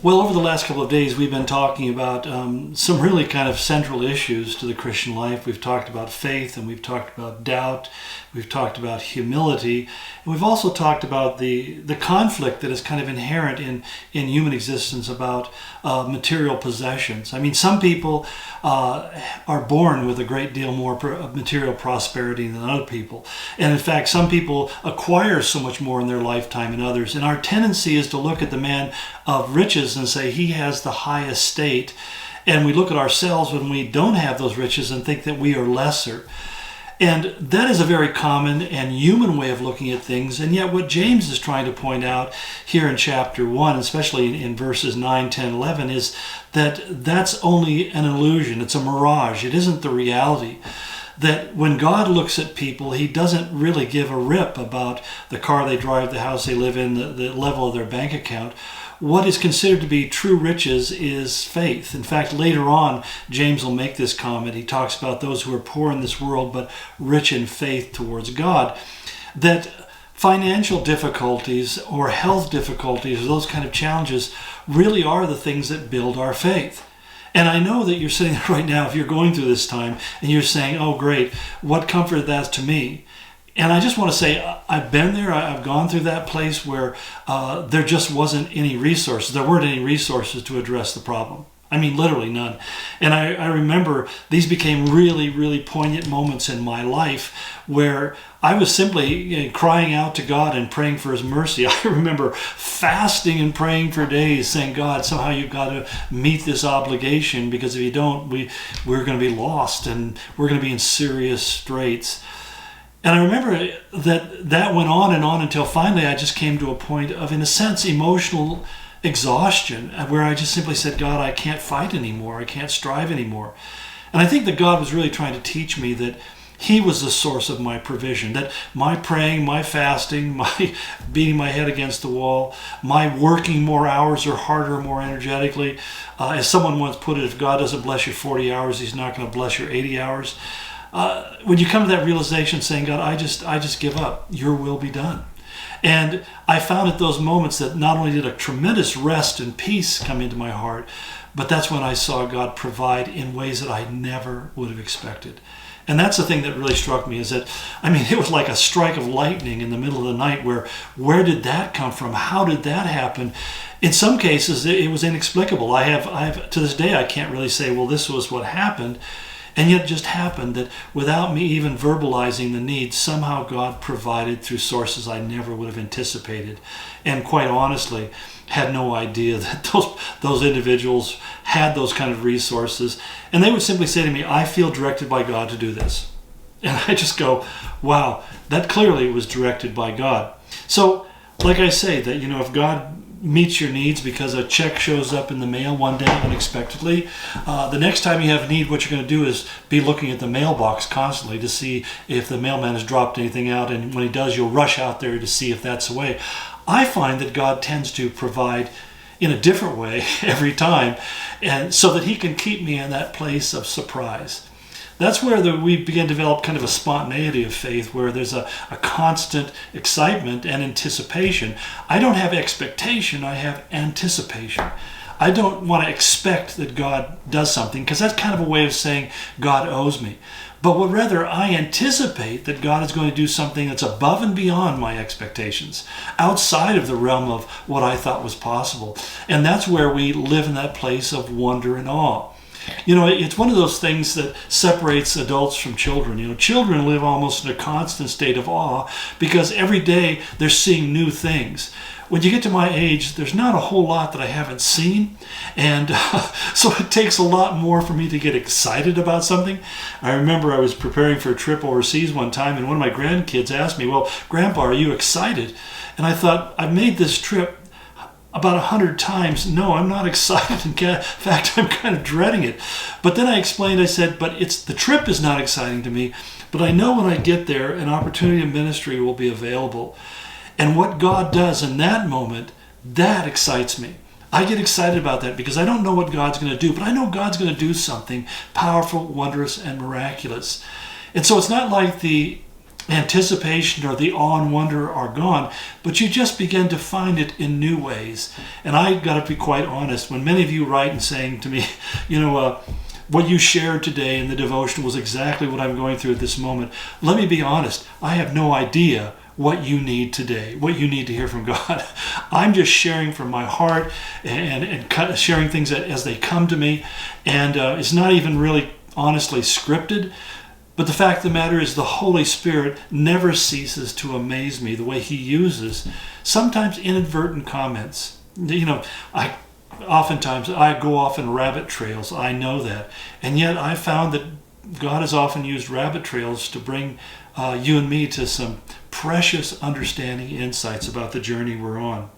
Well, over the last couple of days, we've been talking about some really kind of central issues to the Christian life. We've talked about faith, and we've talked about doubt. We've talked about humility. And we've also talked about the conflict that is kind of inherent in human existence about material possessions. I mean, some people are born with a great deal more material prosperity than other people. And in fact, some people acquire so much more in their lifetime than others. And our tendency is to look at the man of riches and say he has the high estate. And we look at ourselves when we don't have those riches and think that we are lesser. And that is a very common and human way of looking at things. And yet what James is trying to point out here in chapter 1, especially in verses 9, 10, 11, is that that's only an illusion. It's a mirage. It isn't the reality. That when God looks at people, he doesn't really give a rip about the car they drive, the house they live in, the level of their bank account. What is considered to be true riches is faith. In fact, later on, James will make this comment. He talks about those who are poor in this world, but rich in faith towards God. That financial difficulties or health difficulties, or those kind of challenges, really are the things that build our faith. And I know that you're sitting there right now, if you're going through this time, and you're saying, oh great, what comfort that's to me. And I just want to say, I've been there, I've gone through that place where there just wasn't any resources. There weren't any resources to address the problem. I mean, literally none. And I remember these became really, really poignant moments in my life where I was simply crying out to God and praying for his mercy. I remember fasting and praying for days, saying, God, somehow you've got to meet this obligation, because if you don't, we're going to be lost and we're going to be in serious straits. And I remember that went on and on until finally I just came to a point of, in a sense, emotional exhaustion, where I just simply said, God, I can't fight anymore. I can't strive anymore. And I think that God was really trying to teach me that he was the source of my provision, that my praying, my fasting, my beating my head against the wall, my working more hours or harder, more energetically. As someone once put it, if God doesn't bless you 40 hours, he's not going to bless your 80 hours. When you come to that realization saying, God, I just give up. Your will be done. And I found at those moments that not only did a tremendous rest and peace come into my heart, but that's when I saw God provide in ways that I never would have expected. And that's the thing that really struck me, is that, I mean, it was like a strike of lightning in the middle of the night where did that come from? How did that happen? In some cases, it was inexplicable. I have to this day, I can't really say, well, this was what happened. And yet it just happened that without me even verbalizing the need, somehow God provided through sources I never would have anticipated. And quite honestly, had no idea that those individuals had those kind of resources. And they would simply say to me, I feel directed by God to do this. And I just go, wow, that clearly was directed by God. So, like I say, that, if God meets your needs because a check shows up in the mail one day unexpectedly, the next time you have a need, what you're going to do is be looking at the mailbox constantly to see if the mailman has dropped anything out, and when he does, you'll rush out there to see if that's the way. I find that God tends to provide in a different way every time, and so that he can keep me in that place of surprise. That's where we begin to develop kind of a spontaneity of faith, where there's a constant excitement and anticipation. I don't have expectation, I have anticipation. I don't want to expect that God does something, because that's kind of a way of saying God owes me. But would rather I anticipate that God is going to do something that's above and beyond my expectations, outside of the realm of what I thought was possible. And that's where we live in that place of wonder and awe. It's one of those things that separates adults from children. Children live almost in a constant state of awe because every day they're seeing new things. When you get to my age, there's not a whole lot that I haven't seen. And so it takes a lot more for me to get excited about something. I remember I was preparing for a trip overseas one time, and one of my grandkids asked me, well, Grandpa, are you excited? And I thought, I've made this trip about 100 times. No, I'm not excited. In fact, I'm kind of dreading it. But then I explained, I said, but the trip is not exciting to me, but I know when I get there, an opportunity of ministry will be available. And what God does in that moment, that excites me. I get excited about that because I don't know what God's going to do, but I know God's going to do something powerful, wondrous, and miraculous. And so it's not like the anticipation or the awe and wonder are gone, but you just begin to find it in new ways. And I got to be quite honest, when many of you write and saying to me, what you shared today in the devotion was exactly what I'm going through at this moment. Let me be honest, I have no idea what you need today, what you need to hear from God. I'm just sharing from my heart and sharing things as they come to me. And it's not even really honestly scripted. But the fact of the matter is the Holy Spirit never ceases to amaze me the way He uses sometimes inadvertent comments. Oftentimes I go off in rabbit trails. I know that. And yet I found that God has often used rabbit trails to bring you and me to some precious understanding insights about the journey we're on.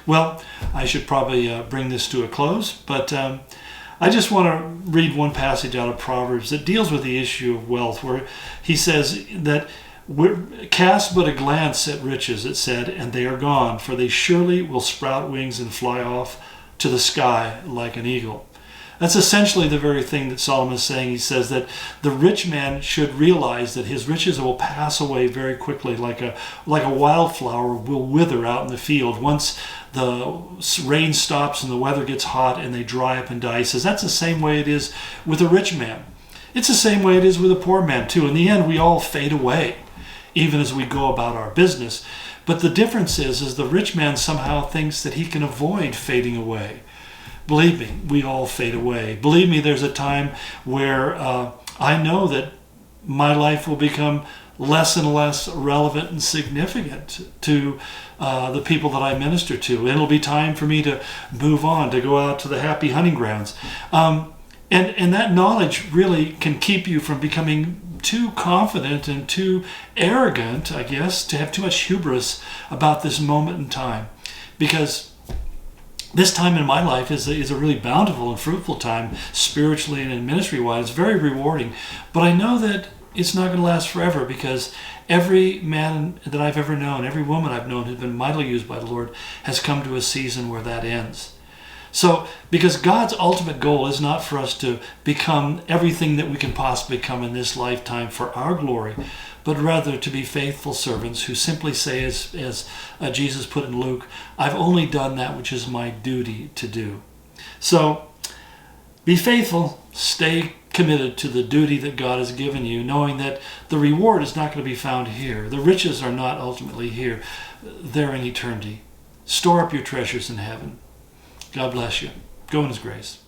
Well, I should probably bring this to a close, but I just want to read one passage out of Proverbs that deals with the issue of wealth, where he says that cast but a glance at riches, it said, and they are gone, for they surely will sprout wings and fly off to the sky like an eagle. That's essentially the very thing that Solomon is saying. He says that the rich man should realize that his riches will pass away very quickly, like a wildflower will wither out in the field. Once the rain stops and the weather gets hot and they dry up and die. He says that's the same way it is with a rich man. It's the same way it is with a poor man too. In the end, we all fade away, even as we go about our business. But the difference is the rich man somehow thinks that he can avoid fading away. Believe me, we all fade away. Believe me, there's a time where I know that my life will become less and less relevant and significant to the people that I minister to. It'll be time for me to move on, to go out to the happy hunting grounds. And that knowledge really can keep you from becoming too confident and too arrogant, I guess, to have too much hubris about this moment in time. Because this time in my life is a really bountiful and fruitful time, spiritually and ministry-wise. It's very rewarding. But I know that it's not going to last forever, because every man that I've ever known, every woman I've known who's been mightily used by the Lord has come to a season where that ends. So, because God's ultimate goal is not for us to become everything that we can possibly become in this lifetime for our glory, but rather to be faithful servants who simply say, as Jesus put in Luke, I've only done that which is my duty to do. So, be faithful, stay committed to the duty that God has given you, knowing that the reward is not going to be found here. The riches are not ultimately here. They're in eternity. Store up your treasures in heaven. God bless you. Go in His grace.